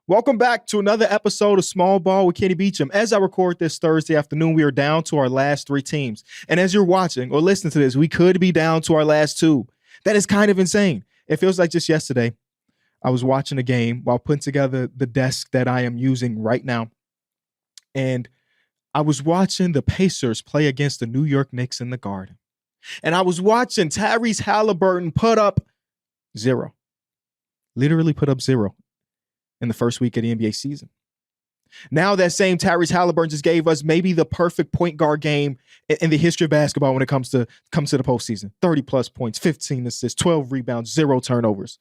Welcome back to another episode of Small Ball with Kenny Beecham. As I record this Thursday afternoon, we are down to our last three teams. And as you're watching or listening to this, we could be down to our last two. That is kind of insane. It feels like just yesterday, I was watching a game while putting together the desk that I am using right now. And I was watching the Pacers play against the New York Knicks in the Garden. And I was watching Tyrese Halliburton put up zero. Literally put up zero in the first week of the NBA season. Now that same Tyrese Halliburton just gave us maybe the perfect point guard game in the history of basketball when it comes to the postseason. 30-plus points, 15 assists, 12 rebounds, 0 turnovers.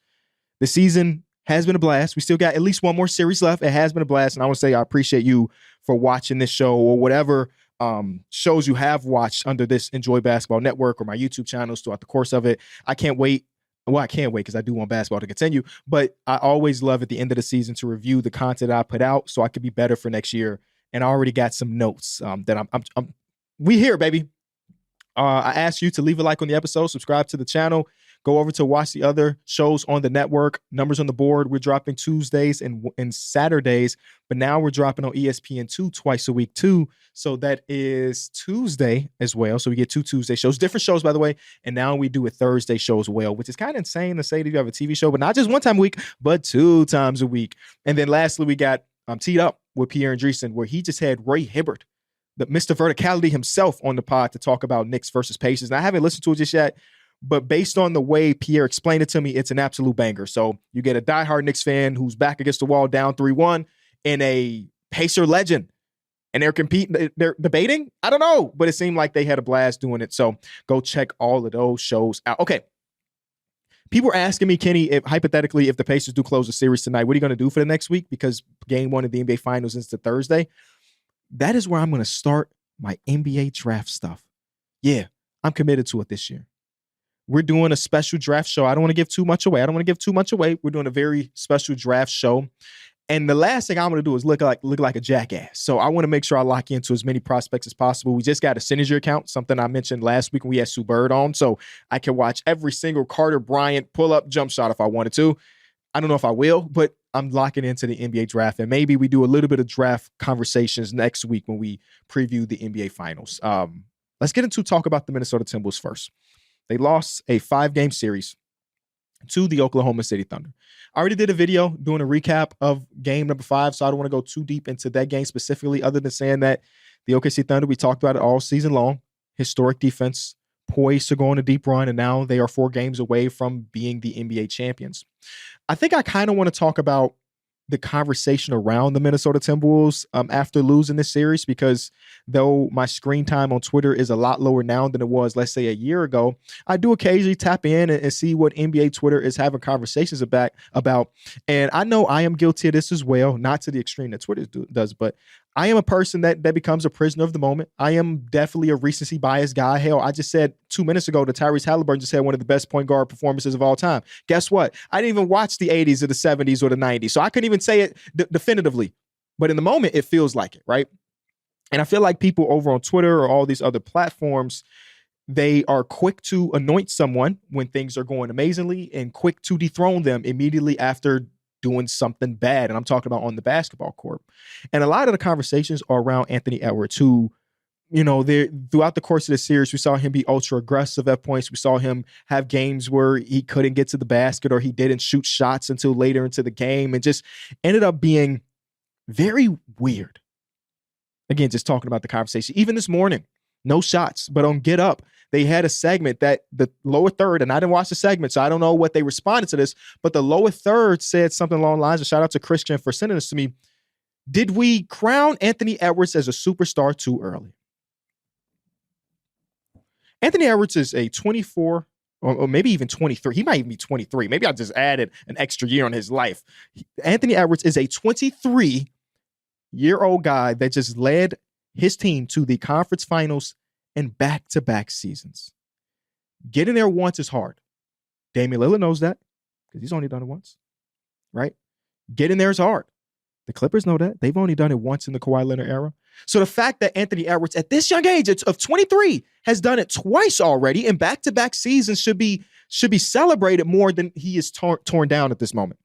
The season has been a blast. We still got at least one more series left. It has been a blast, and I want to say I appreciate you for watching this show or whatever shows you have watched under this Enjoy Basketball Network or my YouTube channels throughout the course of it. I can't wait. Well, I can't wait because I do want basketball to continue, but I always love at the end of the season to review the content I put out so I could be better for next year. And I already got some notes that we here, baby. I asked you to leave a like on the episode, subscribe to the channel, go over to watch the other shows on the network. Numbers on the board. We're dropping Tuesdays and Saturdays, but now we're dropping on ESPN2 twice a week too. So that is Tuesday as well. So we get 2 Tuesday shows, different shows, by the way. And now we do a Thursday show as well, which is kind of insane to say that you have a TV show, but not just one time a week, but 2 times a week. And then lastly, we got Teed Up with Pierre Andreessen, where he just had Ray Hibbert, the Mr. Verticality himself, on the pod to talk about Knicks versus Pacers. And I haven't listened to it just yet, but based on the way Pierre explained it to me, it's an absolute banger. So you get a diehard Knicks fan who's back against the wall down 3-1 and a Pacer legend. And they're competing, they're debating? I don't know, but it seemed like they had a blast doing it. So go check all of those shows out. Okay. People are asking me, Kenny, if hypothetically, if the Pacers do close the series tonight, what are you going to do for the next week? Because game 1 of the NBA Finals is the Thursday. That is where I'm going to start my NBA draft stuff. Yeah, I'm committed to it this year. We're doing a special draft show. I don't want to give too much away. We're doing a very special draft show. And the last thing I'm going to do is look like a jackass. So I want to make sure I lock into as many prospects as possible. We just got a signature account, something I mentioned last week when we had Sue Bird on. So I can watch every single Carter Bryant pull-up jump shot if I wanted to. I don't know if I will, but I'm locking into the NBA draft. And maybe we do a little bit of draft conversations next week when we preview the NBA Finals. Let's get into talk about the Minnesota Timberwolves first. They lost a 5-game series to the Oklahoma City Thunder. I already did a video doing a recap of game number 5, so I don't want to go too deep into that game specifically, other than saying that the OKC Thunder, we talked about it all season long, historic defense, poised to go on a deep run, and now they are 4 games away from being the NBA champions. I think I kind of want to talk about the conversation around the Minnesota Timberwolves after losing this series, because though my screen time on Twitter is a lot lower now than it was, let's say, a year ago, I do occasionally tap in and see what NBA Twitter is having conversations about. And I know I am guilty of this as well, not to the extreme that Twitter does, but I am a person that becomes a prisoner of the moment. I am definitely a recency bias guy. Hell, I just said 2 minutes ago that Tyrese Halliburton just had one of the best point guard performances of all time. Guess what? I didn't even watch the 80s or the 70s or the 90s, so I couldn't even say it definitively. But in the moment, it feels like it, right? And I feel like people over on Twitter or all these other platforms, they are quick to anoint someone when things are going amazingly and quick to dethrone them immediately after doing something bad. And I'm talking about on the basketball court. And a lot of the conversations are around Anthony Edwards, who, you know, throughout the course of the series, we saw him be ultra aggressive at points. We saw him have games where he couldn't get to the basket or he didn't shoot shots until later into the game, and just ended up being very weird. Again, just talking about the conversation. Even this morning, no shots, but on Get Up, they had a segment that the lower third, and I didn't watch the segment, so I don't know what they responded to this, but the lower third said something along the lines of, shout out to Christian for sending this to me, did we crown Anthony Edwards as a superstar too early? Anthony Edwards is a 24 or maybe even 23. He might even be 23. Maybe I just added an extra year on his life. Anthony Edwards is a 23-year-old guy that just led his team to the conference finals in back-to-back seasons. Getting there once is hard. Damian Lillard knows that because he's only done it once, right? Getting there is hard. The Clippers know that. They've only done it once in the Kawhi Leonard era. So the fact that Anthony Edwards at this young age of 23 has done it twice already in back-to-back seasons should be celebrated more than he is torn down at this moment.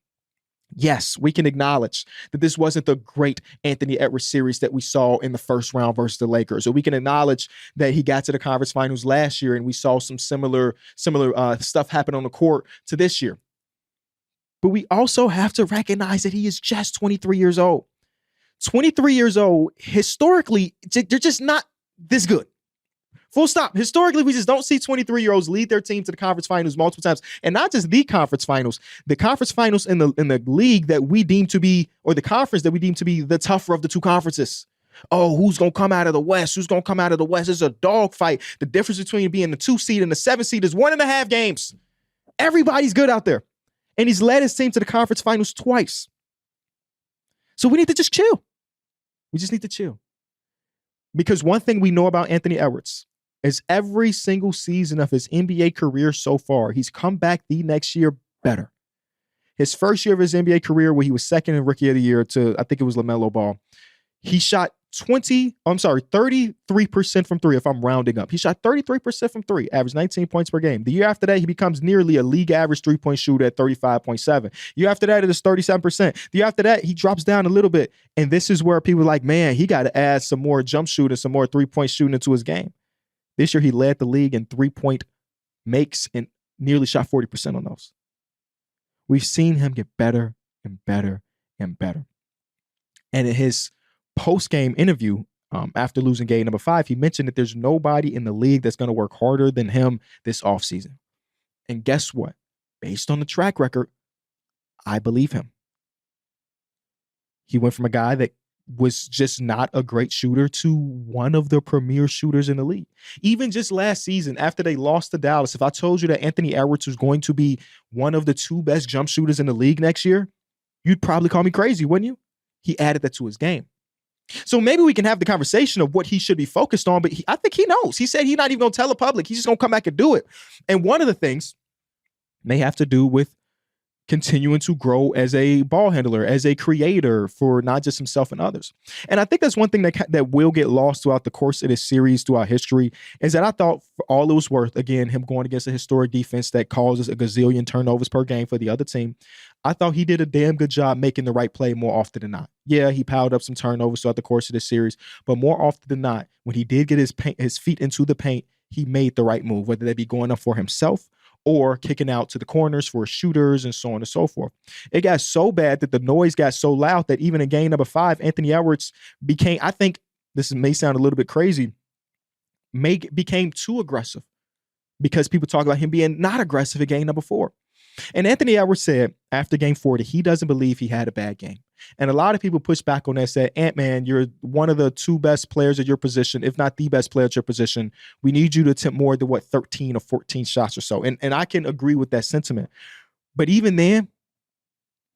Yes, we can acknowledge that this wasn't the great Anthony Edwards series that we saw in the first round versus the Lakers. Or we can acknowledge that he got to the conference finals last year and we saw some similar stuff happen on the court to this year. But we also have to recognize that he is just 23 years old. 23 years old, historically, they're just not this good. Full stop. Historically, we just don't see 23-year-olds lead their team to the conference finals multiple times. And not just the conference finals in the league that we deem to be, or the conference that we deem to be the tougher of the two conferences. Oh, who's going to come out of the West? Who's going to come out of the West? It's a dogfight. The difference between being the 2 seed and the 7 seed is 1.5 games. Everybody's good out there. And he's led his team to the conference finals twice. So we need to just chill. We just need to chill. Because one thing we know about Anthony Edwards is every single season of his NBA career so far, he's come back the next year better. His first year of his NBA career, where he was second in Rookie of the Year to, I think it was LaMelo Ball, he shot 33% from three, if I'm rounding up. He shot 33% from three, averaged 19 points per game. The year after that, he becomes nearly a league average three-point shooter at 35.7. Year after that, it is 37%. The year after that, he drops down a little bit. And this is where people are like, man, he got to add some more jump shooting, some more three-point shooting into his game. This year, he led the league in three-point makes and nearly shot 40% on those. We've seen him get better and better and better. And in his post-game interview, after losing game number 5, he mentioned that there's nobody in the league that's going to work harder than him this offseason. And guess what? Based on the track record, I believe him. He went from a guy that was just not a great shooter to one of the premier shooters in the league. Even just last season, after they lost to Dallas, if I told you that Anthony Edwards was going to be one of the 2 best jump shooters in the league next year, you'd probably call me crazy, wouldn't you? He added that to his game. So maybe we can have the conversation of what he should be focused on, but I think he knows. He said he's not even going to tell the public. He's just going to come back and do it. And one of the things may have to do with continuing to grow as a ball handler, as a creator for not just himself and others. And I think that's one thing that will get lost throughout the course of this series, throughout history, is that I thought for all it was worth, again, him going against a historic defense that causes a gazillion turnovers per game for the other team, I thought he did a damn good job making the right play more often than not. Yeah, he piled up some turnovers throughout the course of this series, but more often than not, when he did get his feet into the paint, he made the right move, whether that be going up for himself or kicking out to the corners for shooters and so on and so forth. It got so bad that the noise got so loud that even in game number 5, Anthony Edwards became, I think this may sound a little bit crazy, became too aggressive because people talk about him being not aggressive in game number 4. And Anthony Edwards said after game 4 that he doesn't believe he had a bad game. And a lot of people pushed back on that, said, Ant-Man, you're one of the 2 best players at your position, if not the best player at your position. We need you to attempt more than 13 or 14 shots or so. And I can agree with that sentiment. But even then,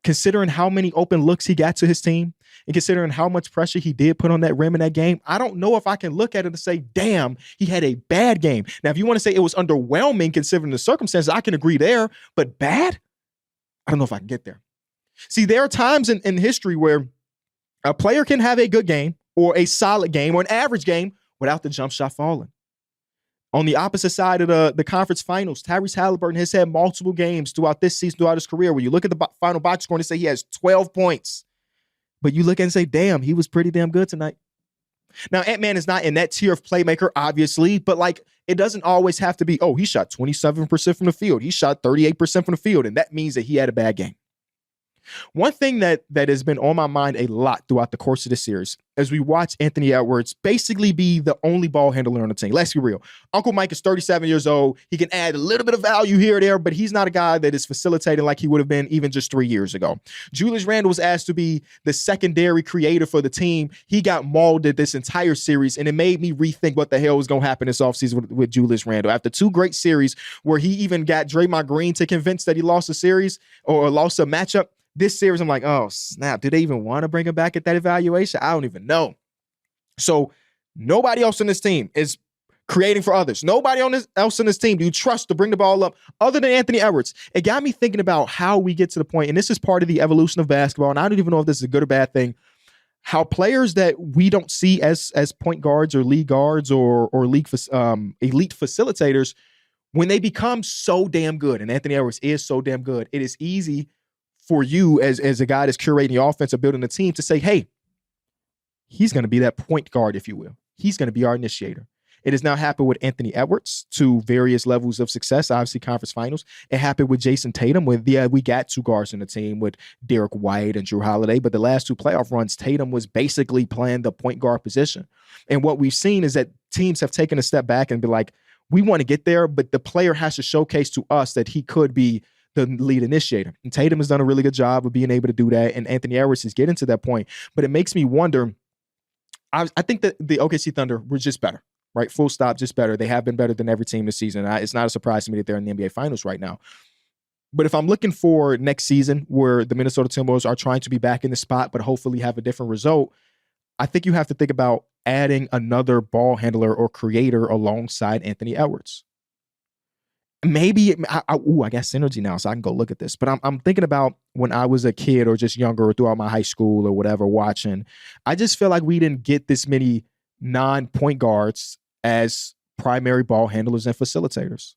considering how many open looks he got to his team and considering how much pressure he did put on that rim in that game, I don't know if I can look at it and say, damn, he had a bad game. Now, if you want to say it was underwhelming considering the circumstances, I can agree there, but bad? I don't know if I can get there. See, there are times in history where a player can have a good game or a solid game or an average game without the jump shot falling. On the opposite side of the conference finals, Tyrese Halliburton has had multiple games throughout this season, throughout his career, where you look at the final box score and say he has 12 points. But you look and say, damn, he was pretty damn good tonight. Now, Ant-Man is not in that tier of playmaker, obviously, but like it doesn't always have to be, oh, he shot 27% from the field. He shot 38% from the field, and that means that he had a bad game. One thing that has been on my mind a lot throughout the course of this series as we watch Anthony Edwards basically be the only ball handler on the team. Let's be real. Uncle Mike is 37 years old. He can add a little bit of value here or there, but he's not a guy that is facilitating like he would have been even just 3 years ago. Julius Randle was asked to be the secondary creator for the team. He got molded this entire series, and it made me rethink what the hell was going to happen this offseason with Julius Randle. After 2 great series where he even got Draymond Green to convince that he lost a series or lost a matchup, this series, I'm like, oh, snap. Do they even want to bring him back at that evaluation? I don't even know. So nobody else on this team is creating for others. Nobody else on this team do you trust to bring the ball up other than Anthony Edwards. It got me thinking about how we get to the point, and this is part of the evolution of basketball, and I don't even know if this is a good or bad thing, how players that we don't see as point guards or league guards or league elite facilitators, when they become so damn good, and Anthony Edwards is so damn good, it is easy for you as a guy that's curating the offense or building a team to say, hey, he's going to be that point guard, if you will. He's going to be our initiator. It has now happened with Anthony Edwards to various levels of success, obviously conference finals. It happened with Jason Tatum with, we got two guards in the team with Derek White and Drew Holiday, but the last two playoff runs, Tatum was basically playing the point guard position. And what we've seen is that teams have taken a step back and be like, we want to get there, but the player has to showcase to us that he could be the lead initiator. And Tatum has done a really good job of being able to do that, and Anthony Edwards is getting to that point. But it makes me wonder, I think that the OKC Thunder were just better. Right, full stop, just better. They have been better than every team this season. It's not a surprise to me that they're in the NBA Finals right now. But if I'm looking for next season where the Minnesota Timberwolves are trying to be back in the spot but hopefully have a different result, I think you have to think about adding another ball handler or creator alongside Anthony Edwards. Maybe, I got synergy now, so I can go look at this. But I'm thinking about when I was a kid or just younger or throughout my high school or whatever watching. I just feel like we didn't get this many non-point guards as primary ball handlers and facilitators.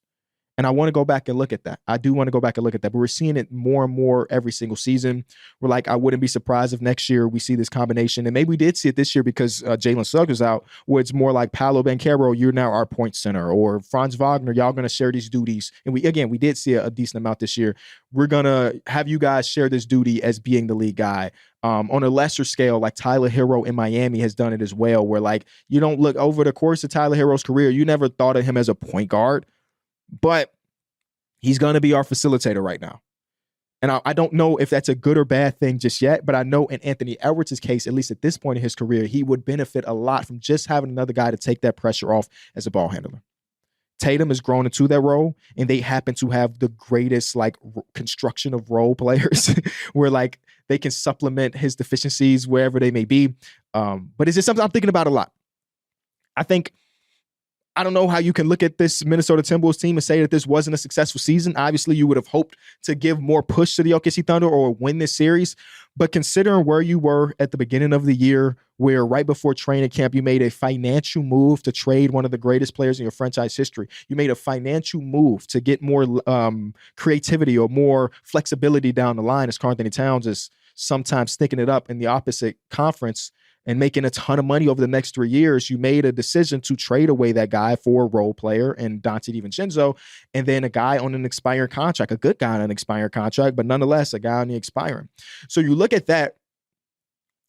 And I want to go back and look at that. I do want to go back and look at that, but we're seeing it more and more every single season. We're like, I wouldn't be surprised if next year we see this combination. And maybe we did see it this year because Jalen Suggs is out, where it's more like Paolo Banchero, you're now our point center, or Franz Wagner, y'all going to share these duties. And we did see a decent amount this year. We're going to have you guys share this duty as being the lead guy. On a lesser scale, like Tyler Hero in Miami has done it as well, where like you don't look over the course of Tyler Hero's career, you never thought of him as a point guard, but he's going to be our facilitator right now. And I don't know if that's a good or bad thing just yet, but I know in Anthony Edwards' case, at least at this point in his career, he would benefit a lot from just having another guy to take that pressure off as a ball handler. Tatum has grown into that role, and they happen to have the greatest like construction of role players where like they can supplement his deficiencies wherever they may be. But it's just something I'm thinking about a lot. I don't know how you can look at this Minnesota Timberwolves team and say that this wasn't a successful season. Obviously, you would have hoped to give more push to the OKC Thunder or win this series. But considering where you were at the beginning of the year, where right before training camp, you made a financial move to trade one of the greatest players in your franchise history. You made a financial move to get more creativity or more flexibility down the line, as Karl Anthony Towns is sometimes sticking it up in the opposite conference and making a ton of money over the next 3 years. You made a decision to trade away that guy for a role player and Dante DiVincenzo, and then a guy on an expiring contract, a good guy on an expiring contract, but nonetheless, a guy on the expiring. So you look at that,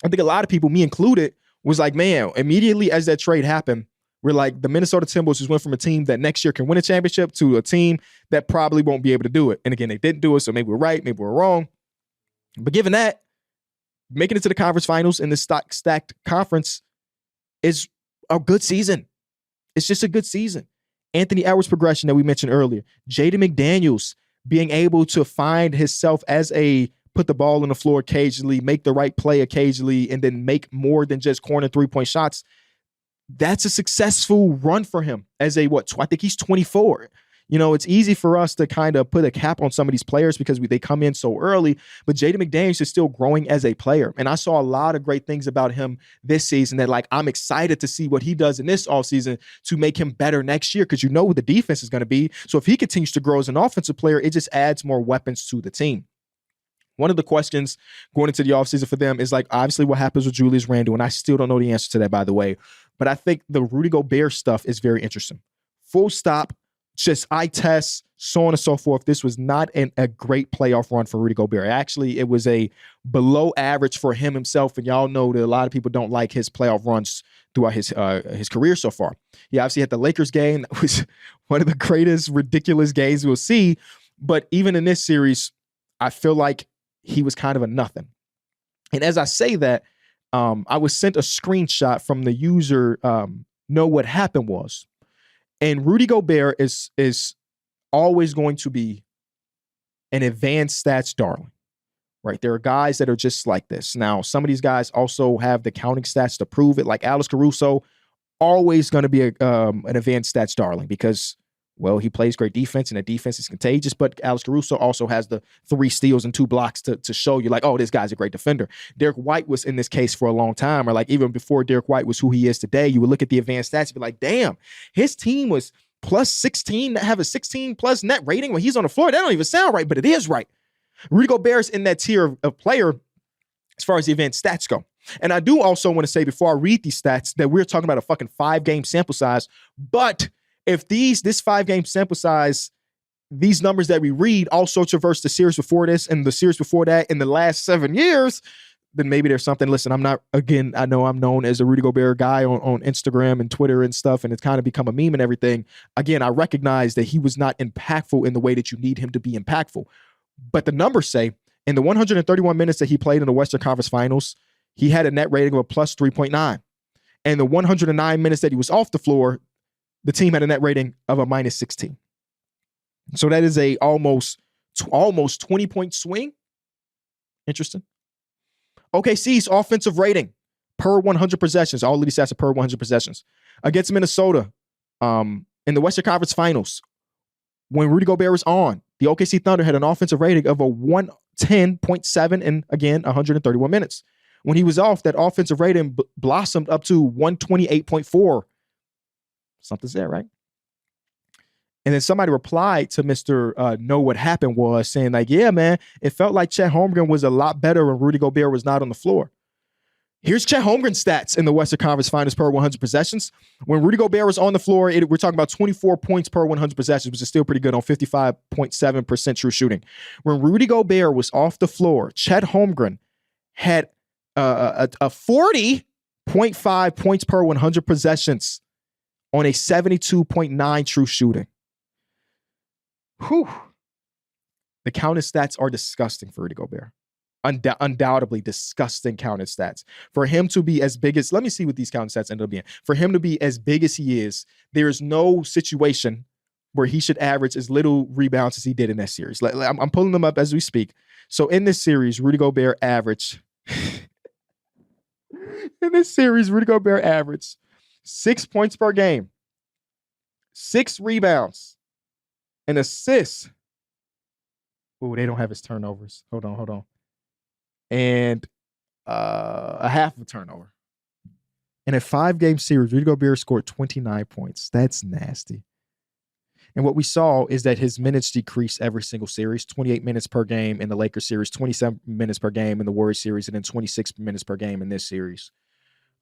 I think a lot of people, me included, was like, man, immediately as that trade happened, we're like, the Minnesota Timberwolves just went from a team that next year can win a championship to a team that probably won't be able to do it. And again, they didn't do it, so maybe we're right, maybe we're wrong. But given that, making it to the conference finals in the stacked conference is a good season. It's just a good season. Anthony Edwards' progression that we mentioned earlier. Jaden McDaniels being able to find himself as a put the ball on the floor occasionally, make the right play occasionally, and then make more than just corner three-point shots. That's a successful run for him as I think he's 24. You know, it's easy for us to kind of put a cap on some of these players because they come in so early, but Jaden McDaniels is still growing as a player. And I saw a lot of great things about him this season that, like, I'm excited to see what he does in this offseason to make him better next year, because you know what the defense is going to be. So if he continues to grow as an offensive player, it just adds more weapons to the team. One of the questions going into the offseason for them is, like, obviously what happens with Julius Randle, and I still don't know the answer to that, by the way. But I think the Rudy Gobert stuff is very interesting. Full stop. Just eye tests, so on and so forth. This was not a great playoff run for Rudy Gobert. Actually, it was a below average for him himself. And y'all know that a lot of people don't like his playoff runs throughout his career so far. He obviously had the Lakers game. That was one of the greatest, ridiculous games we'll see. But even in this series, I feel like he was kind of a nothing. And as I say that, I was sent a screenshot from the user, Know What Happened Was. And Rudy Gobert is always going to be an advanced stats darling, right? There are guys that are just like this. Now, some of these guys also have the counting stats to prove it, like Alex Caruso, always going to be an advanced stats darling because, well, he plays great defense and the defense is contagious, but Alex Caruso also has the 3 steals and 2 blocks to show you, like, oh, this guy's a great defender. Derek White was in this case for a long time, or like even before Derek White was who he is today, you would look at the advanced stats and be like, damn, his team was plus 16, have a 16 plus net rating when he's on the floor. That don't even sound right, but it is right. Rudy Gobert is in that tier of player as far as the advanced stats go. And I do also want to say before I read these stats that we're talking about a fucking 5-game sample size. But if this 5-game sample size, these numbers that we read also traverse the series before this and the series before that in the last 7 years, then maybe there's something. Listen, I know I'm known as a Rudy Gobert guy on Instagram and Twitter and stuff, and it's kind of become a meme and everything. Again, I recognize that he was not impactful in the way that you need him to be impactful. But the numbers say in the 131 minutes that he played in the Western Conference Finals, he had a net rating of a plus 3.9. And the 109 minutes that he was off the floor, the team had a net rating of a minus 16. So that is a almost 20-point swing. Interesting. OKC's offensive rating per 100 possessions. All of these stats are per 100 possessions. Against Minnesota in the Western Conference Finals, when Rudy Gobert was on, the OKC Thunder had an offensive rating of a 110.7 in, again, 131 minutes. When he was off, that offensive rating blossomed up to 128.4. Something's there, right? And then somebody replied to Mr. Know What Happened was saying like, yeah, man, it felt like Chet Holmgren was a lot better when Rudy Gobert was not on the floor. Here's Chet Holmgren's stats in the Western Conference Finals per 100 possessions. When Rudy Gobert was on the floor, we're talking about 24 points per 100 possessions, which is still pretty good on 55.7% true shooting. When Rudy Gobert was off the floor, Chet Holmgren had a 40.5 points per 100 possessions on a 72.9 true shooting. Whew. The counted stats are disgusting for Rudy Gobert. Undoubtedly disgusting counted stats. For him to be as big as, let me see what these counted stats end up being. For him to be as big as he is, there is no situation where he should average as little rebounds as he did in that series. I'm pulling them up as we speak. So in this series, Rudy Gobert averaged 6 points per game, 6 rebounds, an assist. Oh, they don't have his turnovers. Hold on. And a half of a turnover. In a 5-game series, Rudy Gobert scored 29 points. That's nasty. And what we saw is that his minutes decreased every single series, 28 minutes per game in the Lakers series, 27 minutes per game in the Warriors series, and then 26 minutes per game in this series.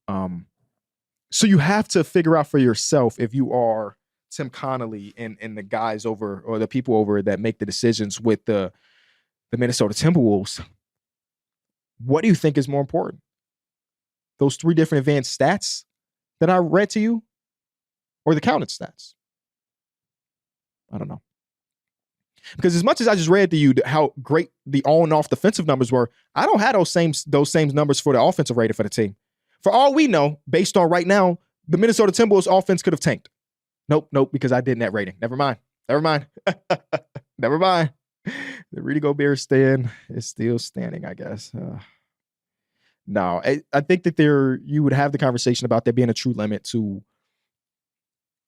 So you have to figure out for yourself, if you are Tim Connolly and the guys over, or the people over that make the decisions with the Minnesota Timberwolves, what do you think is more important? Those 3 different advanced stats that I read to you, or the counted stats? I don't know. Because as much as I just read to you how great the on and off defensive numbers were, I don't have those same numbers for the offensive rating for the team. For all we know, based on right now, the Minnesota Timberwolves offense could have tanked. Nope, because I did net rating. Never mind. Never mind. The Rudy Gobert stand is still standing, I guess. No, I think that you would have the conversation about there being a true limit to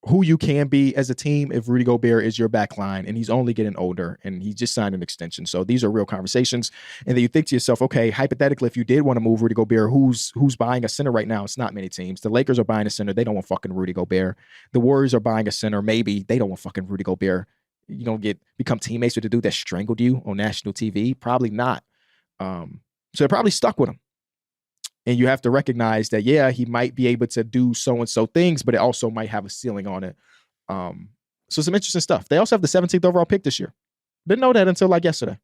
who you can be as a team if Rudy Gobert is your back line and he's only getting older and he just signed an extension. So these are real conversations. And then you think to yourself, okay, hypothetically, if you did want to move Rudy Gobert, who's buying a center right now? It's not many teams. The Lakers are buying a center. They don't want fucking Rudy Gobert. The Warriors are buying a center. Maybe they don't want fucking Rudy Gobert. You don't become teammates with the dude that strangled you on national TV. Probably not. So they're probably stuck with him. And you have to recognize that, yeah, he might be able to do so-and-so things, but it also might have a ceiling on it. So some interesting stuff. They also have the 17th overall pick this year. Didn't know that until like yesterday.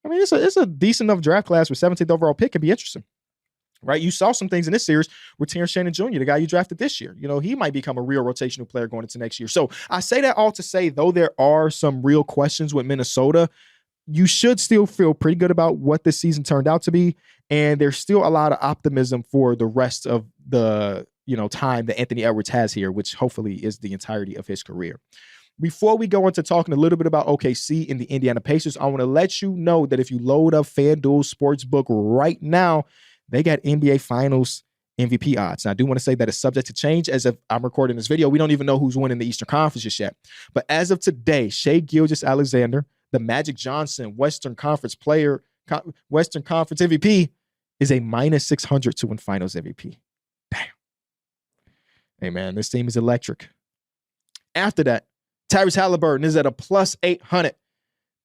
I mean, it's a decent enough draft class with 17th overall pick. Can be interesting, right? You saw some things in this series with Terrence Shannon Jr., the guy you drafted this year. You know, he might become a real rotational player going into next year. So I say that all to say, though there are some real questions with Minnesota, you should still feel pretty good about what this season turned out to be. And there's still a lot of optimism for the rest of the, time that Anthony Edwards has here, which hopefully is the entirety of his career. Before we go into talking a little bit about OKC and the Indiana Pacers, I want to let you know that if you load up FanDuel Sportsbook right now, they got NBA Finals MVP odds. Now, I do want to say that it's subject to change. As of I'm recording this video, we don't even know who's winning the Eastern Conference just yet. But as of today, Shai Gilgeous-Alexander, the Magic Johnson Western Conference MVP, is a minus 600 to win Finals MVP. Damn. Hey, man, this team is electric. After that, Tyrese Halliburton is at a plus 800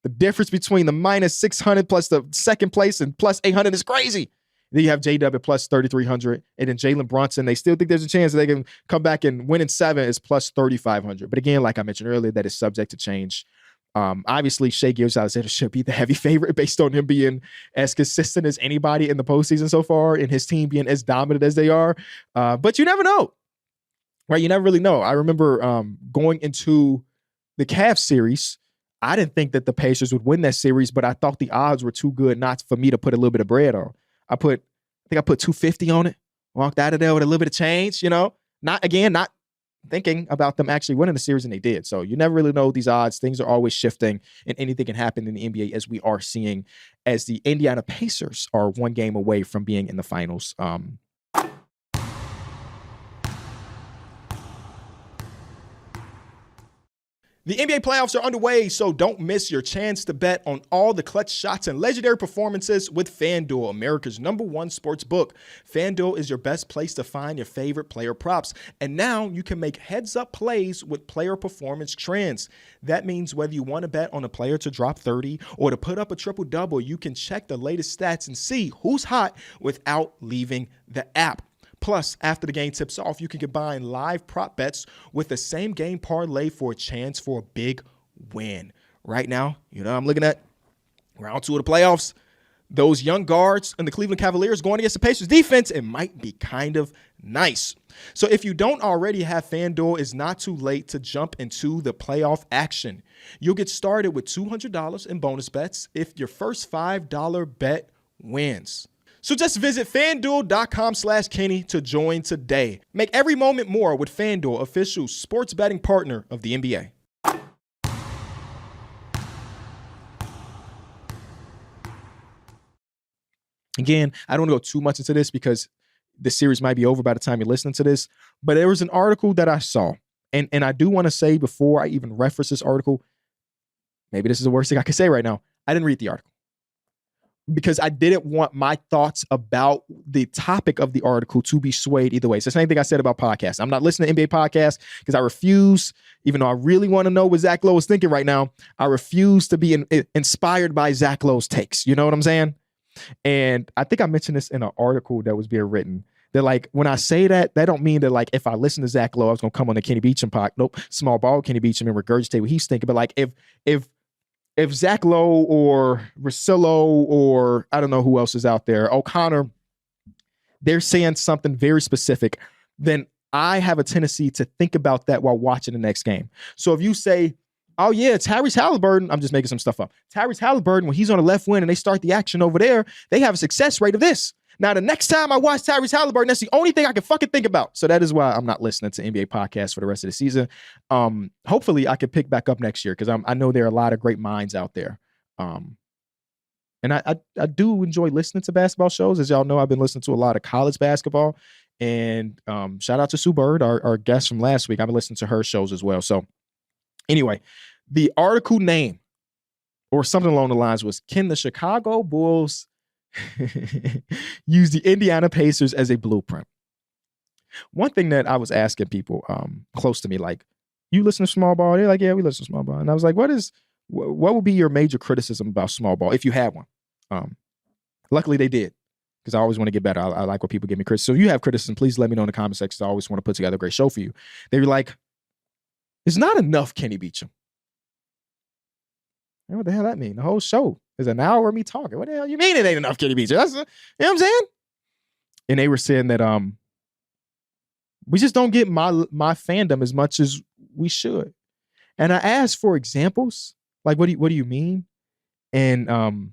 The difference between the minus 600 plus the second place and plus 800 is crazy. Then you have Jdub at plus 3,300. And then Jalen Brunson, they still think there's a chance that they can come back and win in 7 is plus 3,500. But again, like I mentioned earlier, that is subject to change. Obviously, Shai Gilgeous-Alexander should be the heavy favorite based on him being as consistent as anybody in the postseason so far and his team being as dominant as they are. But you never know, right? You never really know. I remember going into the Cavs series, I didn't think that the Pacers would win that series, but I thought the odds were too good not for me to put a little bit of bread on. I think I put 250 on it, walked out of there with a little bit of change, not thinking about them actually winning the series, and they did. So you never really know these odds. Things are always shifting, and anything can happen in the NBA, as we are seeing as the Indiana Pacers are 1 game away from being in the finals. The NBA playoffs are underway, so don't miss your chance to bet on all the clutch shots and legendary performances with FanDuel, America's #1 sports book. FanDuel is your best place to find your favorite player props. And now you can make heads-up plays with player performance trends. That means whether you want to bet on a player to drop 30 or to put up a triple-double, you can check the latest stats and see who's hot without leaving the app. Plus, after the game tips off, you can combine live prop bets with the same game parlay for a chance for a big win. Right now, I'm looking at round 2 of the playoffs. Those young guards and the Cleveland Cavaliers going against the Pacers defense, it might be kind of nice. So if you don't already have FanDuel, it's not too late to jump into the playoff action. You'll get started with $200 in bonus bets if your first $5 bet wins. So just visit FanDuel.com/Kenny to join today. Make every moment more with FanDuel, official sports betting partner of the NBA. Again, I don't want to go too much into this because the series might be over by the time you're listening to this, but there was an article that I saw, and I do want to say before I even reference this article, maybe this is the worst thing I can say right now. I didn't read the article, because I didn't want my thoughts about the topic of the article to be swayed either way. So the same thing I said about podcasts. I'm not listening to NBA podcasts because I refuse, even though I really want to know what Zach Lowe is thinking right now, I refuse to be inspired by Zach Lowe's takes. You know what I'm saying? And I think I mentioned this in an article that was being written. That like, when I say that, that don't mean that like, if I listen to Zach Lowe, I was going to come on the Kenny Beecham podcast. Nope. Small ball Kenny Beecham and regurgitate what he's thinking. But like, if Zach Lowe or Russillo or I don't know who else is out there, O'Connor, they're saying something very specific, then I have a tendency to think about that while watching the next game. So if you say, oh yeah, Tyrese Halliburton, I'm just making some stuff up. Tyrese Halliburton, when he's on the left wing and they start the action over there, they have a success rate of this. Now, the next time I watch Tyrese Halliburton, that's the only thing I can fucking think about. So that is why I'm not listening to NBA podcasts for the rest of the season. Hopefully, I can pick back up next year because I know there are a lot of great minds out there. And I do enjoy listening to basketball shows. As y'all know, I've been listening to a lot of college basketball. And shout out to Sue Bird, our guest from last week. I've been listening to her shows as well. So anyway, the article name or something along the lines was, can the Chicago Bulls use the Indiana Pacers as a blueprint? One thing that I was asking people close to me, like, you listen to small ball? They're like, yeah, we listen to small ball. And I was like, what would be your major criticism about small ball if you had one? Luckily they did, because I always want to get better. I like when people give me criticism. So if you have criticism, please let me know in the comment section. I always want to put together a great show for you. They were like, it's not enough Kenny Beecham. And what the hell that mean? The whole show is an hour of me talking. What the hell you mean it ain't enough Kenny Beecham? You know what I'm saying? And they were saying that we just don't get my fandom as much as we should. And I asked for examples. Like, what do you mean? And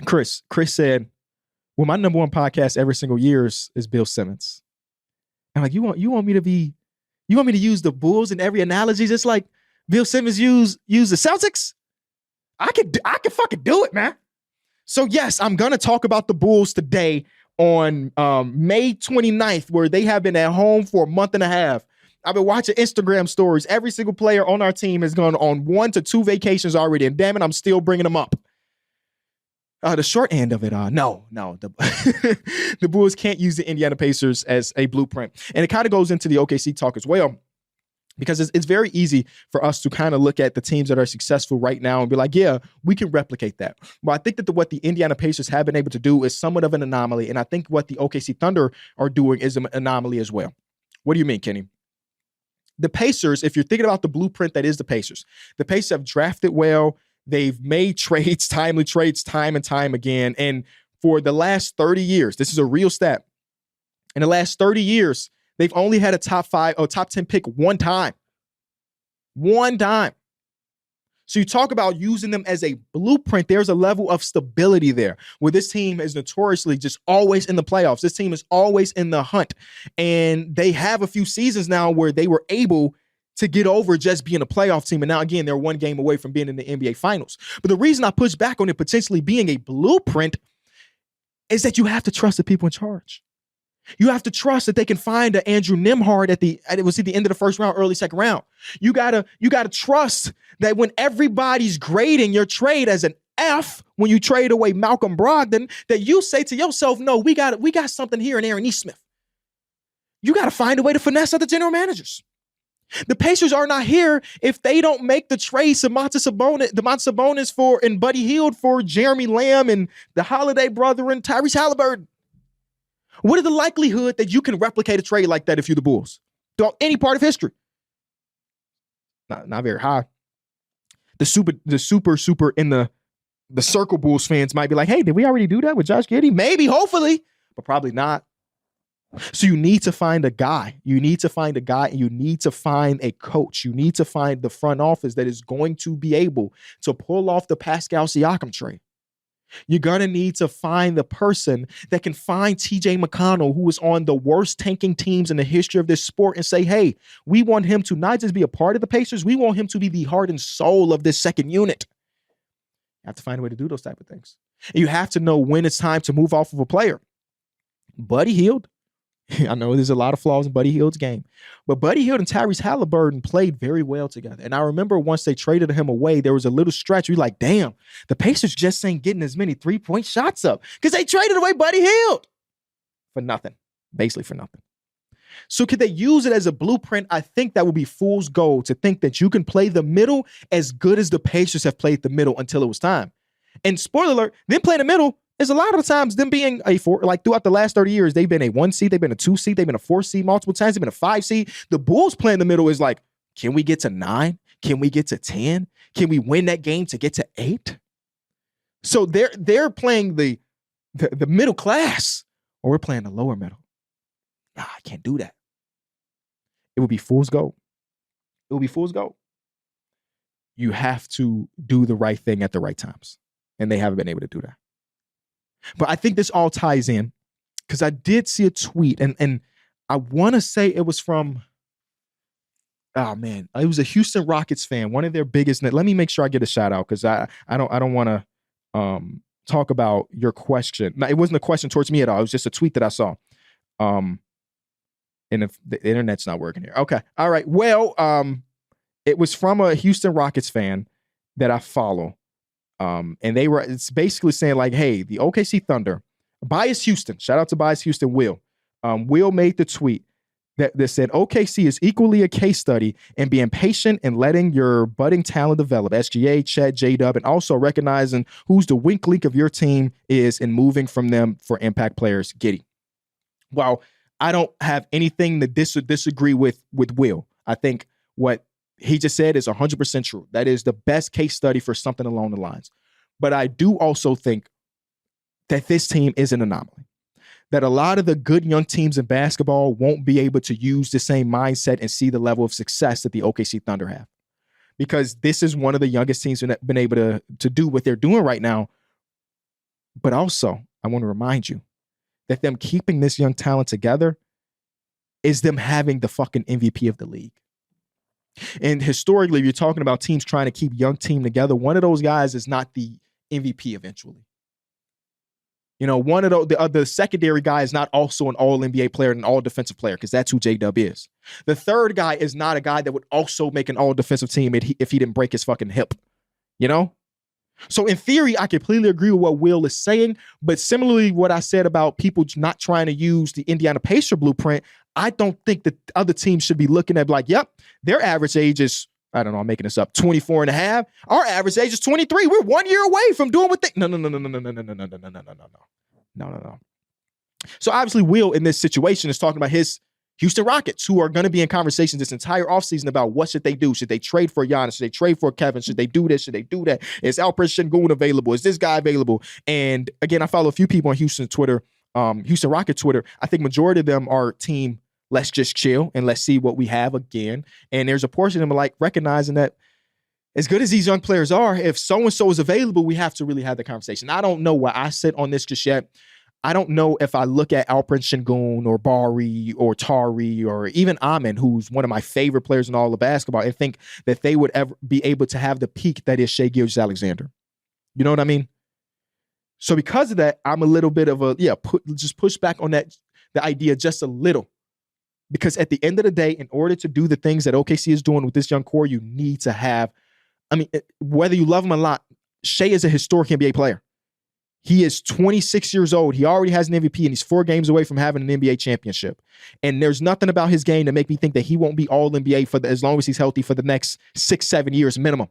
Chris said, well, my #1 podcast every single year is Bill Simmons. I'm like, you want me to use the Bulls in every analogy, just like Bill Simmons use the Celtics? I could fucking do it, man. So yes, I'm gonna talk about the Bulls today on May 29th, where they have been at home for a month and a half. I've been watching Instagram stories. Every single player on our team has gone on 1 to 2 vacations already, and damn it, I'm still bringing them up. The short end of it, no, the Bulls can't use the Indiana Pacers as a blueprint, and it kind of goes into the OKC talk as well. Because it's very easy for us to kind of look at the teams that are successful right now and be like, yeah, we can replicate that. Well, I think that what the Indiana Pacers have been able to do is somewhat of an anomaly. And I think what the OKC Thunder are doing is an anomaly as well. What do you mean, Kenny? The Pacers, if you're thinking about the blueprint that is the Pacers have drafted well. They've made trades, timely trades, time and time again. And for the last 30 years, this is a real stat. In the last 30 years, they've only had a top 5 or top 10 pick one time. One time. So you talk about using them as a blueprint. There's a level of stability there where this team is notoriously just always in the playoffs. This team is always in the hunt. And they have a few seasons now where they were able to get over just being a playoff team. And now, again, they're one game away from being in the NBA Finals. But the reason I push back on it potentially being a blueprint is that you have to trust the people in charge. You have to trust that they can find an Andrew Nembhard at the end of the first round, early second round. You gotta trust that when everybody's grading your trade as an F, when you trade away Malcolm Brogdon, that you say to yourself, no, we got something here in Aaron Nesmith. You got to find a way to finesse other general managers. The Pacers are not here if they don't make the trade Domantas Sabonis and Buddy Hield for Jeremy Lamb and the Holiday brother and Tyrese Halliburton. What is the likelihood that you can replicate a trade like that if you're the Bulls? Throughout any part of history? Not very high. The super in the circle Bulls fans might be like, hey, did we already do that with Josh Giddey? Maybe, hopefully, but probably not. So you need to find a guy. You need to find a guy, and you need to find a coach. You need to find the front office that is going to be able to pull off the Pascal Siakam trade. You're going to need to find the person that can find TJ McConnell, who is on the worst tanking teams in the history of this sport, and say, hey, we want him to not just be a part of the Pacers, we want him to be the heart and soul of this second unit. You have to find a way to do those type of things. And you have to know when it's time to move off of a player. Buddy Hield. I know there's a lot of flaws in Buddy Hield's game, but Buddy Hield and Tyrese Halliburton played very well together. And I remember once they traded him away, there was a little stretch where you're like, damn, the Pacers just ain't getting as many three-point shots up because they traded away Buddy Hield for nothing, basically for nothing. So could they use it as a blueprint? I think that would be fool's gold to think that you can play the middle as good as the Pacers have played the middle until it was time. And spoiler alert, them playing the middle is a lot of the times them being a 4, like throughout the last 30 years, they've been a 1 seed, they've been a 2 seed, they've been a 4 seed multiple times, they've been a 5 seed. The Bulls playing the middle is like, can we get to 9? Can we get to 10? Can we win that game to get to 8? So they're playing the middle class, or we're playing the lower middle. Nah, I can't do that. It would be fool's gold. It would be fool's gold. You have to do the right thing at the right times, and they haven't been able to do that. But I think this all ties in because I did see a tweet and I want to say it was from, it was a Houston Rockets fan, one of their biggest. Let me make sure I get a shout out because I don't want to talk about your question. No, it wasn't a question towards me at all. It was just a tweet that I saw. And if the internet's not working here. Okay. All right. Well, it was from a Houston Rockets fan that I follow. And it's basically saying like, hey, the OKC Thunder, Bias Houston, shout out to Bias Houston, Will made the tweet that said OKC is equally a case study in being patient and letting your budding talent develop. SGA, Jdub, and also recognizing who's the weak link of your team is in moving from them for impact players. Giddey. Well, I don't have anything to disagree with Will. I think what he just said is 100% true. That is the best case study for something along the lines. But I do also think that this team is an anomaly. That a lot of the good young teams in basketball won't be able to use the same mindset and see the level of success that the OKC Thunder have. Because this is one of the youngest teams that have been able to do what they're doing right now. But also, I want to remind you that them keeping this young talent together is them having the fucking MVP of the league. And historically, if you're talking about teams trying to keep young team together, one of those guys is not the MVP eventually. You know, one of the secondary guy is not also an all-NBA player and an all-defensive player because that's who Jdub is. The third guy is not a guy that would also make an all-defensive team if he didn't break his fucking hip. You know? So in theory, I completely agree with what Will is saying, but similarly, what I said about people not trying to use the Indiana Pacer blueprint, I don't think that other teams should be looking at like, yep, their average age is, I don't know, I'm making this up, 24 and a half. Our average age is 23. We're 1 year away from doing what they, no. So obviously Will in this situation is talking about his Houston Rockets, who are going to be in conversation this entire offseason about what should they do. Should they trade for Giannis? Should they trade for Kevin? Should they do this? Should they do that? Is Alperen Sengun available? Is this guy available? And again, I follow a few people on Houston Twitter, Houston Rocket Twitter. I think majority of them are team, let's just chill and let's see what we have again. And there's a portion of them like recognizing that as good as these young players are, if so-and-so is available, we have to really have the conversation. I don't know where I sit on this just yet. I don't know if I look at Alperen Sengun or Bari or Tari or even Amin, who's one of my favorite players in all of basketball, and think that they would ever be able to have the peak that is Shai Gilgeous-Alexander. You know what I mean? So because of that, I'm a little bit of a, just push back on that, the idea just a little. Because at the end of the day, in order to do the things that OKC is doing with this young core, you need to have, whether you love him or not, Shai is a historic NBA player. He is 26 years old. He already has an MVP, and he's 4 games away from having an NBA championship. And there's nothing about his game to make me think that he won't be all NBA as long as he's healthy for the next 6-7 years minimum.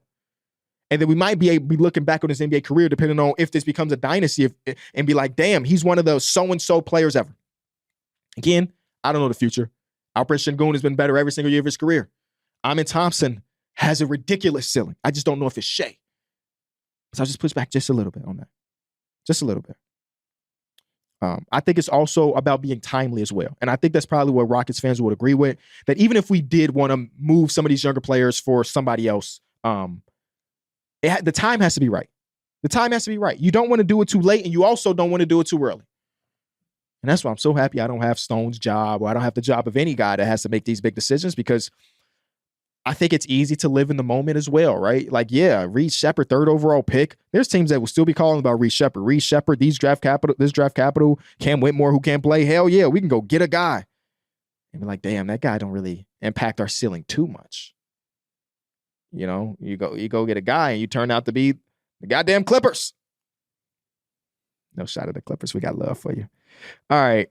And then we might be looking back on his NBA career, depending on if this becomes a dynasty, and be like, damn, he's one of the so-and-so players ever. Again, I don't know the future. Alperen Sengun has been better every single year of his career. Amin Thompson has a ridiculous ceiling. I just don't know if it's Shai. So I'll just push back just a little bit on that. Just a little bit. I think it's also about being timely as well. And I think that's probably what Rockets fans would agree with, that even if we did want to move some of these younger players for somebody else, the time has to be right. The time has to be right. You don't want to do it too late, and you also don't want to do it too early. And that's why I'm so happy I don't have Stone's job, or I don't have the job of any guy that has to make these big decisions, because I think it's easy to live in the moment as well, right? Like, yeah, Reed Sheppard, 3rd overall pick. There's teams that will still be calling about Reed Sheppard. Reed Sheppard, this draft capital, Cam Whitmore, who can't play. Hell yeah, we can go get a guy. And be like, damn, that guy don't really impact our ceiling too much. You know, you go get a guy, and you turn out to be the goddamn Clippers. No shot at the Clippers. We got love for you. All right,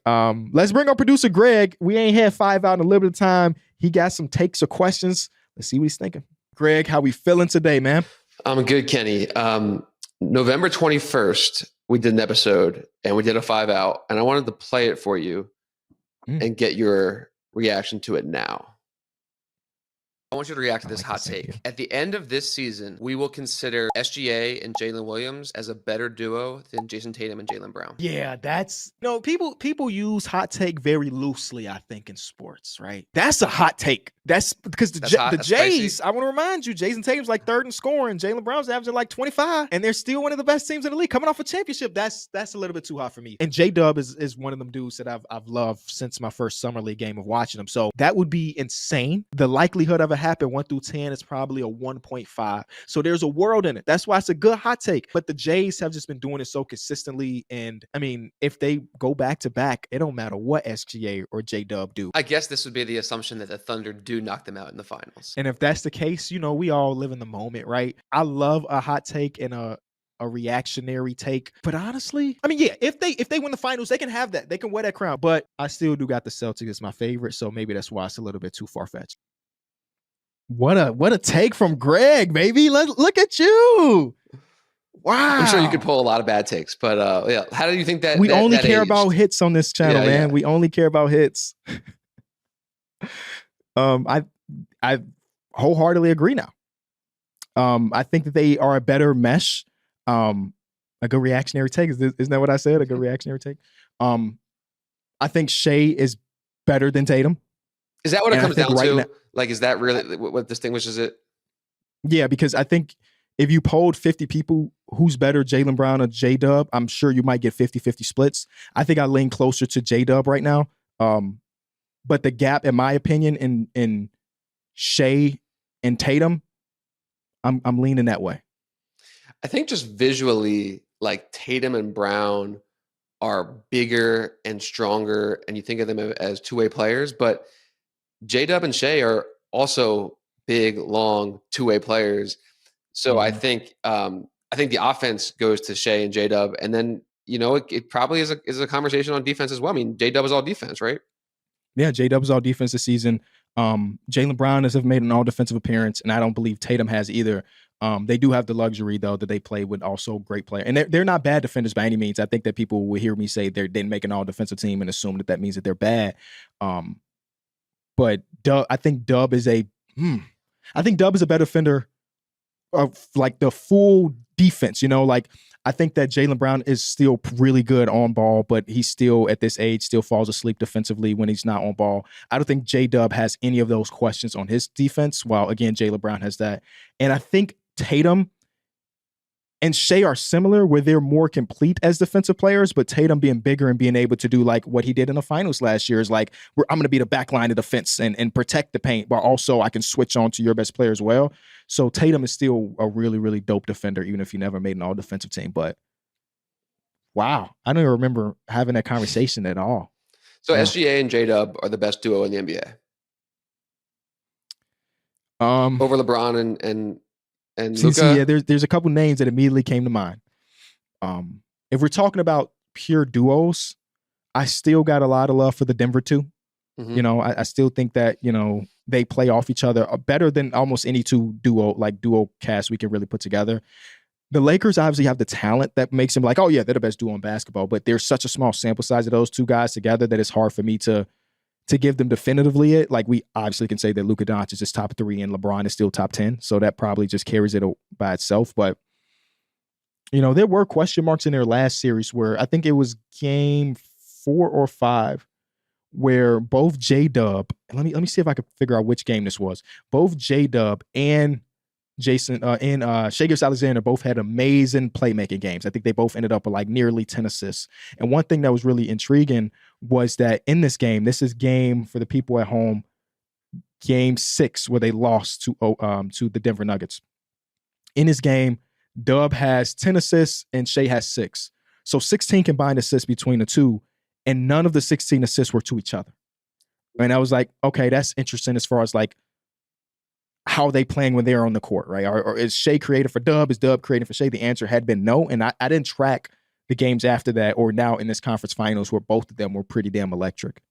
let's bring our producer Greg. We ain't had 5 out in a little bit of time. He got some takes or questions. Let's see what he's thinking. Greg, how we feeling today, man? I'm good, Kenny. November 21st, we did an episode, and we did a 5 out, and I wanted to play it for you and get your reaction to it now. I want you to react to this hot take. At the end of this season, we will consider SGA and Jalen Williams as a better duo than Jason Tatum and Jaylen Brown. Yeah, that's people use hot take very loosely, I think, in sports, right? That's a hot take. That's because the Jays, I want to remind you, Jason Tatum's like 3rd in scoring. Jaylen Brown's averaging like 25, and they're still one of the best teams in the league coming off a championship. That's a little bit too hot for me. And Jdub is one of them dudes that I've loved since my first summer league game of watching him. So that would be insane. The likelihood of it happening 1 through 10 is probably a 1.5. So there's a world in it. That's why it's a good hot take. But the Jays have just been doing it so consistently. And I mean, if they go back to back, it don't matter what SGA or Jdub do. I guess this would be the assumption that the Thunder do knock them out in the finals. And if that's the case, we all live in the moment, right? I love a hot take and a reactionary take. But honestly, I mean, yeah, if they win the finals, they can have that. They can wear that crown. But I still do got the Celtics as my favorite. So maybe that's why it's a little bit too far-fetched. What a take from Greg, baby. Look at you. Wow. I'm sure you could pull a lot of bad takes, but yeah. How do you think that we only that care aged? About hits on this channel, man? Yeah. We only care about hits. I wholeheartedly agree now. I think that they are a better mesh. A good reactionary take. Isn't that what I said? A good reactionary take. I think Shai is better than Tatum. Is that what it comes down to? Like, is that really what distinguishes it? Yeah, because I think if you polled 50 people who's better, Jaylen Brown or Jdub, I'm sure you might get 50-50 splits. I think I lean closer to Jdub right now. But the gap, in my opinion, in Shai and Tatum, I'm leaning that way. I think just visually, like Tatum and Brown are bigger and stronger, and you think of them as two-way players, but Jdub and Shai are also big, long, two-way players. So I think I think the offense goes to Shea and Jdub, and then it probably is a conversation on defense as well. I mean, Jdub is all defense, right? Yeah, Jdub is all defense this season. Jaylen Brown has made an all defensive appearance, and I don't believe Tatum has either. They do have the luxury though that they play with also great player, and they're not bad defenders by any means. I think that people will hear me say they didn't make an all defensive team and assume that means that they're bad. But I think Dub is a better defender of like the full defense. Like I think that Jaylen Brown is still really good on ball, but he still at this age still falls asleep defensively when he's not on ball. I don't think Jdub has any of those questions on his defense, while again Jaylen Brown has that. And I think Tatum and Shea are similar where they're more complete as defensive players, but Tatum being bigger and being able to do like what he did in the finals last year is like, I'm going to be the back line of defense and protect the paint, but also I can switch on to your best player as well. So Tatum is still a really, really dope defender, even if he never made an all defensive team. But wow, I don't even remember having that conversation at all. So SGA and Jdub are the best duo in the NBA. Over LeBron and Luka. Yeah, there's a couple names that immediately came to mind. If we're talking about pure duos, I still got a lot of love for the Denver two. Mm-hmm. I still think that, they play off each other better than almost any two duo cast we can really put together. The Lakers obviously have the talent that makes them like, oh yeah, they're the best duo in basketball, but there's such a small sample size of those two guys together that it's hard for me to give them definitively it. Like we obviously can say that Luka Doncic is top 3 and LeBron is still top 10. So that probably just carries it by itself. But, there were question marks in their last series where I think it was game 4 or 5 where both Jdub, let me see if I can figure out which game this was. Both Jdub and Shai Gilgeous-Alexander both had amazing playmaking games. I think they both ended up with like nearly 10 assists. And one thing that was really intriguing was that in this is game for the people at home, game 6 where they lost to the Denver Nuggets. In this game, Dub has 10 assists and Shai has 6. So 16 combined assists between the two, and none of the 16 assists were to each other. And I was like, okay, that's interesting as far as like how they playing when they're on the court, right? Or is Shai creative for Dub? Is Dub creative for Shai? The answer had been no. And I didn't track the games after that or now in this conference finals where both of them were pretty damn electric.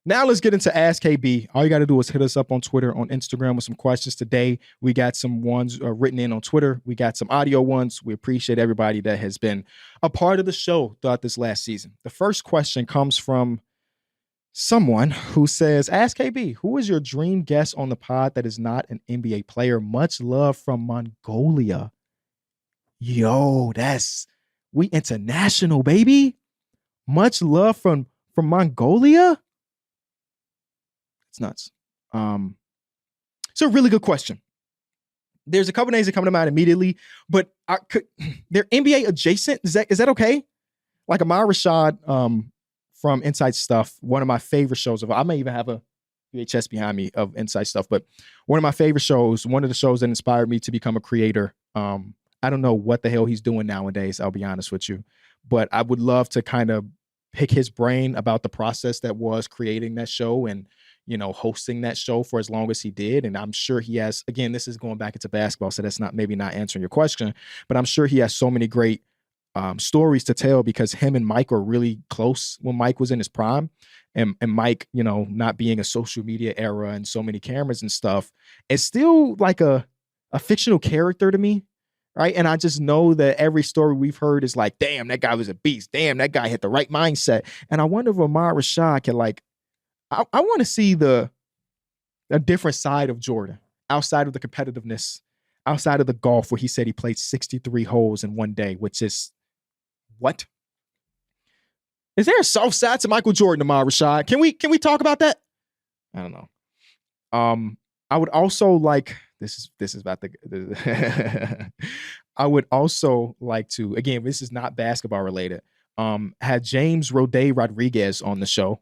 Now let's get into Ask KB. All you got to do is hit us up on Twitter, on Instagram with some questions today. We got some ones written in on Twitter. We got some audio ones. We appreciate everybody that has been a part of the show throughout this last season. The first question comes from someone who says, Ask KB, who is your dream guest on the pod that is not an NBA player? Much love from Mongolia. Yo, we international, baby. Much love from Mongolia. It's nuts. It's a really good question. There's a couple names that come to mind immediately, but they're NBA adjacent. Is that okay? Like Amar Rashad from Inside Stuff, one of my favorite shows I may even have a VHS behind me of Inside Stuff, but one of my favorite shows, one of the shows that inspired me to become a creator. I don't know what the hell he's doing nowadays, I'll be honest with you, but I would love to kind of pick his brain about the process that was creating that show and hosting that show for as long as he did. And I'm sure he has, again, this is going back into basketball, so that's maybe not answering your question, but I'm sure he has so many great stories to tell because him and Mike were really close when Mike was in his prime. And Mike, not being a social media era and so many cameras and stuff, it's still like a fictional character to me. Right. And I just know that every story we've heard is like, damn, that guy was a beast. Damn, that guy had the right mindset. And I wonder if Amar Rashad can I want to see a different side of Jordan outside of the competitiveness, outside of the golf where he said he played 63 holes in one day, which is what? Is there a soft side to Michael Jordan, Amar Rashad? Can we talk about that? I don't know. I would also like, this is about the, I would also like to, again, this is not basketball related. Had James Roday Rodriguez on the show.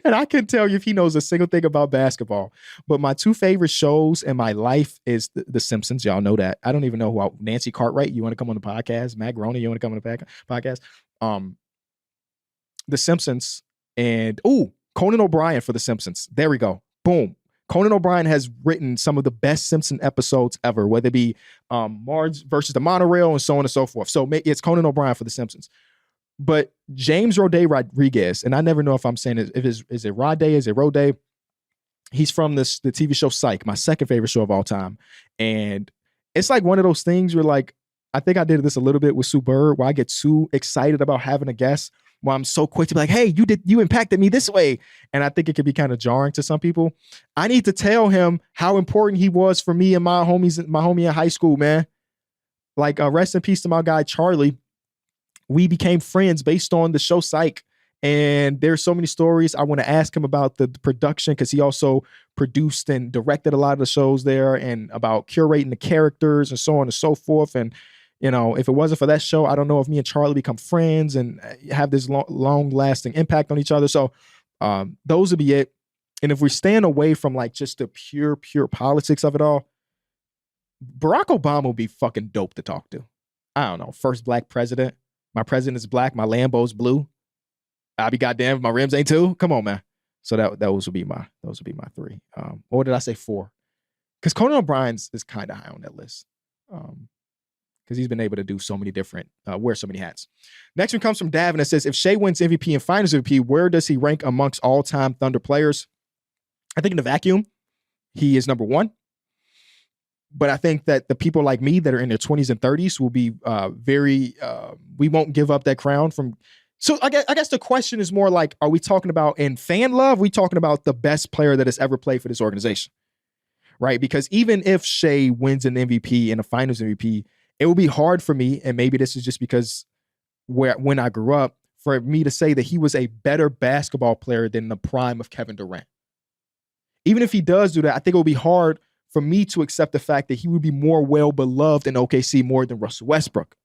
And I couldn't tell you if he knows a single thing about basketball. But my two favorite shows in my life is The Simpsons. Y'all know that. I don't even know who. Nancy Cartwright, you want to come on the podcast? Matt Groening, you want to come on the podcast? The Simpsons and Conan O'Brien for The Simpsons. There we go. Boom. Conan O'Brien has written some of the best Simpson episodes ever, whether it be Marge versus the monorail and so on and so forth. So it's Conan O'Brien for The Simpsons. But James Roday Rodriguez, and I never know if I'm saying it, is it Roday, is it Roday? He's from the TV show Psych, my second favorite show of all time. And it's like one of those things where, like, I think I did this a little bit with Sue Bird, where I get too excited about having a guest, where I'm so quick to be like, hey, you impacted me this way. And I think it could be kind of jarring to some people. I need to tell him how important he was for me and my homie in high school, man. Like, rest in peace to my guy, Charlie. We became friends based on the show Psych. And there's so many stories. I want to ask him about the production, because he also produced and directed a lot of the shows there, and about curating the characters and so on and so forth. And, you know, if it wasn't for that show, I don't know if me and Charlie become friends and have this long-lasting impact on each other. So those would be it. And if we're staying away from like just the pure politics of it all, Barack Obama would be fucking dope to talk to. I don't know. First black president. My president is black. My Lambo's blue. I'll be goddamn if my rims ain't too. Come on, man. So those would be my three. Or did I say four? Because Conan O'Brien's is kind of high on that list. Because he's been able to do so many different, wear so many hats. Next one comes from Davin that says, if Shea wins MVP and Finals MVP, where does he rank amongst all-time Thunder players? I think in the vacuum, he is number one. But I think that the people like me that are in their 20s and 30s will be we won't give up that crown from. So I guess the question is more like, are we talking about in fan love? Are we talking about the best player that has ever played for this organization? Right? Because even if Shea wins an MVP and a Finals MVP, it will be hard for me, and maybe this is just because when I grew up, for me to say that he was a better basketball player than the prime of Kevin Durant. Even if he does do that, I think it will be hard for me to accept the fact that he would be more well-beloved in OKC more than Russell Westbrook.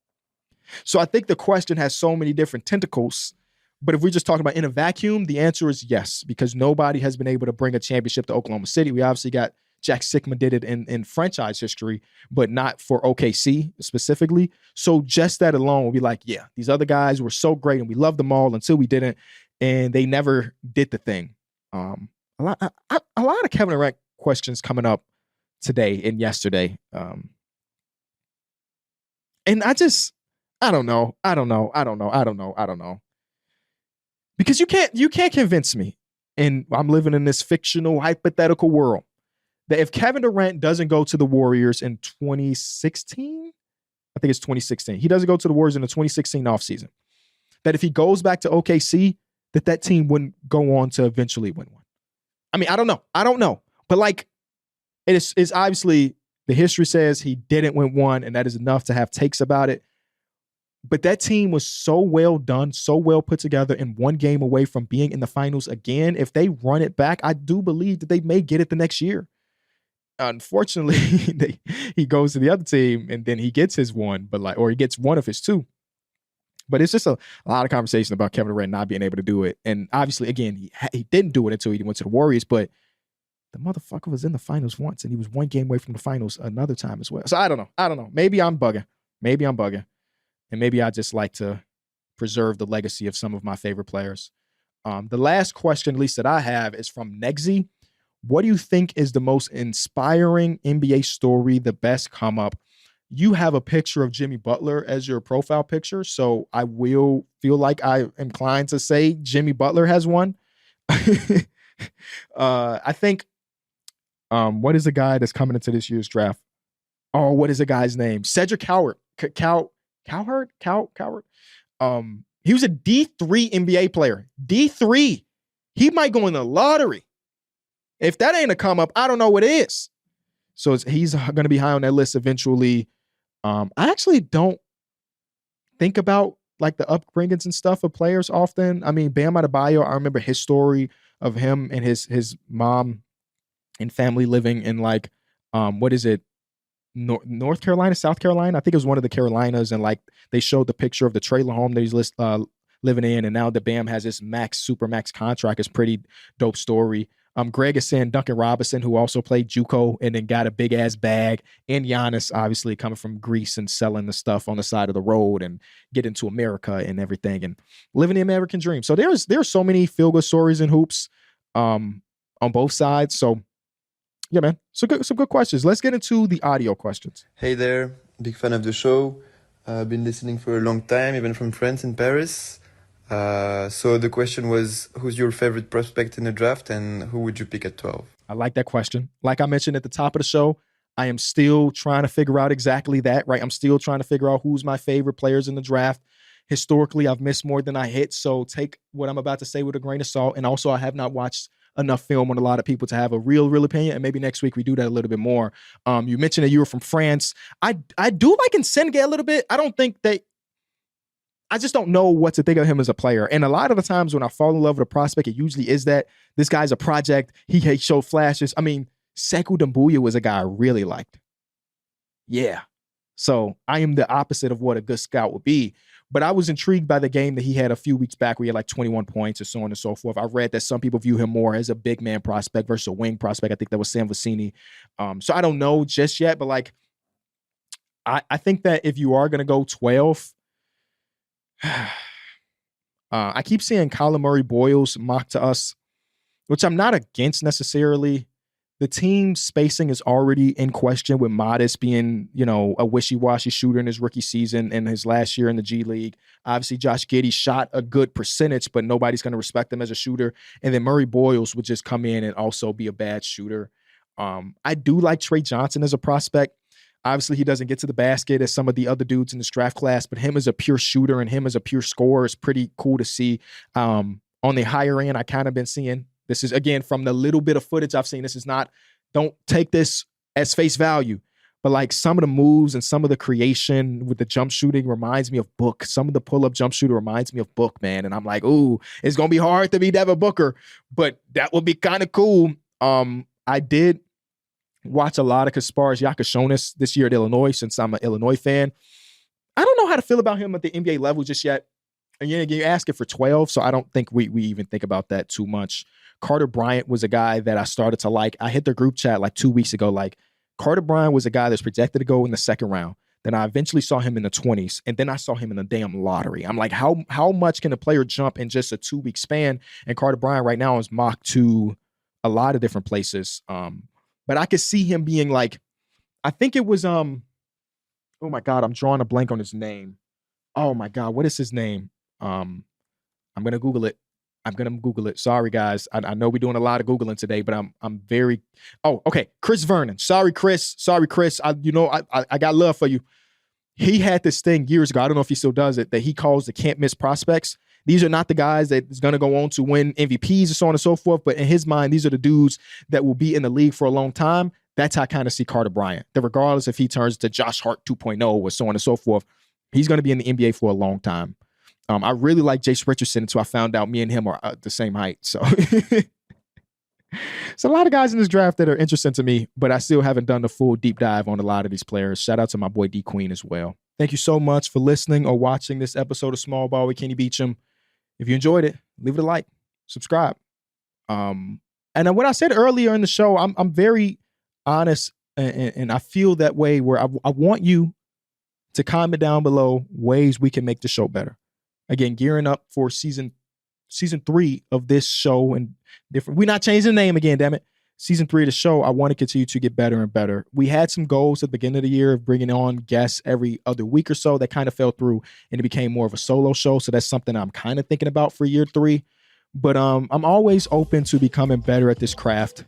So I think the question has so many different tentacles, but if we're just talking about in a vacuum, the answer is yes, because nobody has been able to bring a championship to Oklahoma City. We obviously got Jack Sikma did it in franchise history, but not for OKC specifically. So just that alone will be like, yeah, these other guys were so great and we loved them all until we didn't, and they never did the thing. A lot of Kevin Durant questions coming up today and yesterday. And I don't know. Because you can't convince me, and I'm living in this fictional hypothetical world, that if Kevin Durant doesn't go to the Warriors in 2016, I think it's 2016, he doesn't go to the Warriors in the 2016 offseason, that if he goes back to OKC, that team wouldn't go on to eventually win one. I mean, I don't know. But like, it's obviously the history says he didn't win one, and that is enough to have takes about it. But that team was so well done, so well put together, and one game away from being in the finals again. If they run it back, I do believe that they may get it the next year. Unfortunately, he goes to the other team and then he gets his one, or he gets one of his two. But it's just a lot of conversation about Kevin Durant not being able to do it. And obviously, again, he didn't do it until he went to the Warriors, but the motherfucker was in the finals once, and he was one game away from the finals another time as well. So I don't know. Maybe I'm bugging. And maybe I just like to preserve the legacy of some of my favorite players. The last question, at least that I have, is from Negsy. What do you think is the most inspiring NBA story, the best come up? You have a picture of Jimmy Butler as your profile picture, so I will feel like I am inclined to say Jimmy Butler has one. I think, what is the guy that's coming into this year's draft? Oh, what is the guy's name? Cedric Coward. Cowherd? He was a D3 NBA player. D3. He might go in the lottery. If that ain't a come up, I don't know what is. So he's going to be high on that list eventually. I actually don't think about like the upbringings and stuff of players often. I mean, Bam Adebayo, I remember his story of him and his mom and family living in like, what is it? North Carolina, South Carolina. I think it was one of the Carolinas, and like they showed the picture of the trailer home that he's living in, and now that Bam has this super max contract. It's pretty dope story. Greg is saying Duncan Robinson, who also played JUCO and then got a big ass bag, and Giannis, obviously coming from Greece and selling the stuff on the side of the road and getting to America and everything and living the American dream. So there's so many feel good stories in hoops on both sides. So yeah, man, some good questions. Let's get into the audio questions. Hey there, big fan of the show. I've been listening for a long time, even from friends in Paris. So the question was, who's your favorite prospect in the draft and who would you pick at 12? I like that question. Like I mentioned at the top of the show, I am still trying to figure out exactly that, right? I'm still trying to figure out who's my favorite players in the draft. Historically, I've missed more than I hit, so take what I'm about to say with a grain of salt. And also, I have not watched enough film on a lot of people to have a real opinion, and maybe next week we do that a little bit more. You mentioned that you were from France. I do like Nsenge a little bit. I just don't know what to think of him as a player. And a lot of the times when I fall in love with a prospect, it usually is that this guy's a project. He showed flashes. I mean, Sekou Doumbouya was a guy I really liked. Yeah. So I am the opposite of what a good scout would be. But I was intrigued by the game that he had a few weeks back where he had like 21 points and so on and so forth. I read that some people view him more as a big man prospect versus a wing prospect. I think that was Sam Vecini. So I don't know just yet, but like, I think that if you are going to go 12, I keep seeing Colin Murray Boyles mocked to us, which I'm not against necessarily. The team spacing is already in question with Modest being, a wishy-washy shooter in his rookie season and his last year in the G League. Obviously, Josh Giddey shot a good percentage, but nobody's going to respect him as a shooter. And then Murray Boyles would just come in and also be a bad shooter. I do like Trey Johnson as a prospect. Obviously, he doesn't get to the basket as some of the other dudes in this draft class, but him as a pure shooter and him as a pure scorer is pretty cool to see. On the higher end, I kind of been seeing, this is, again, from the little bit of footage I've seen, this is not, don't take this as face value, but like some of the moves and some of the creation with the jump shooting reminds me of Book. Some of the pull-up jump shooter reminds me of Book, man. And I'm like, ooh, it's going to be hard to be Devin Booker, but that would be kind of cool. I did watch a lot of Kasparas Yakashonis this year at Illinois since I'm an Illinois fan. I don't know how to feel about him at the NBA level just yet. And you ask it for 12, so I don't think we even think about that too much. Carter Bryant was a guy that I started to like. I hit their group chat like 2 weeks ago. Like, Carter Bryant was a guy that's projected to go in the second round. Then I eventually saw him in the 20s, and then I saw him in the damn lottery. I'm like, how much can a player jump in just a 2-week span? And Carter Bryant right now is mocked to a lot of different places. But I could see him being like, I think it was, oh my God, I'm drawing a blank on his name. Oh my God, what is his name? I'm going to Google it. Sorry, guys. I know we're doing a lot of Googling today, but I'm very, okay. Chris Vernon. Sorry, Chris. I got love for you. He had this thing years ago. I don't know if he still does it, that he calls the can't miss prospects. These are not the guys that is going to go on to win MVPs and so on and so forth. But in his mind, these are the dudes that will be in the league for a long time. That's how I kind of see Carter Bryant. That regardless if he turns to Josh Hart 2.0 or so on and so forth, he's going to be in the NBA for a long time. I really like Jace Richardson until I found out me and him are the same height. So it's a lot of guys in this draft that are interesting to me, but I still haven't done the full deep dive on a lot of these players. Shout out to my boy D Queen as well. Thank you so much for listening or watching this episode of Small Ball with Kenny Beecham. If you enjoyed it, leave it a like, subscribe. And what I said earlier in the show, I'm very honest, and I feel that way where I want you to comment down below ways we can make the show better. Again, gearing up for season 3 of this show and different. We're not changing the name again, damn it. Season 3 of the show, I want to continue to get better and better. We had some goals at the beginning of the year of bringing on guests every other week or so. That kind of fell through and it became more of a solo show. So that's something I'm kind of thinking about for year 3. But I'm always open to becoming better at this craft.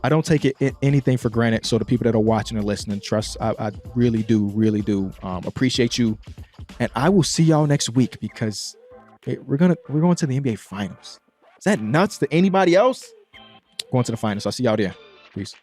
I don't take anything for granted. So the people that are watching and listening, trust, I really do appreciate you. And I will see y'all next week because we're going to the NBA Finals. Is that nuts to anybody else? Going to the finals. I'll see y'all there. Peace.